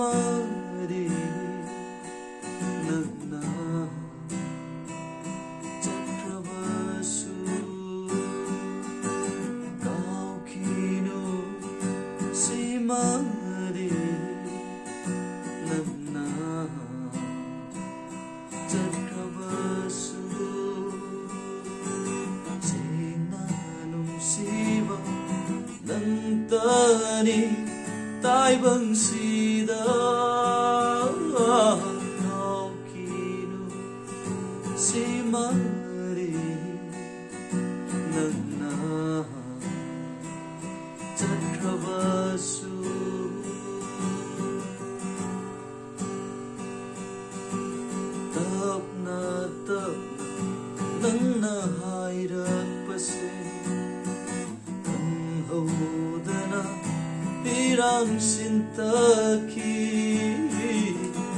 Mari nagna chakrabasu kaukino si mari nagna chakrabasu sinanum siva nantani tai bang sida kaukino si mari nagna chakrabasu tapna nangna hairakpase kanhodana pirang sintaki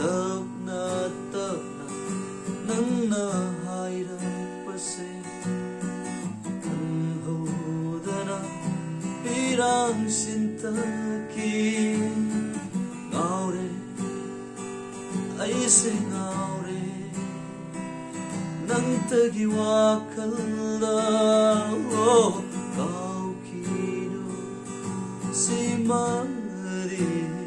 tapna nangna hairakpase kanhodana pirang sintaki ngaure aise ngaure nangtagi wakalda kaukino si mari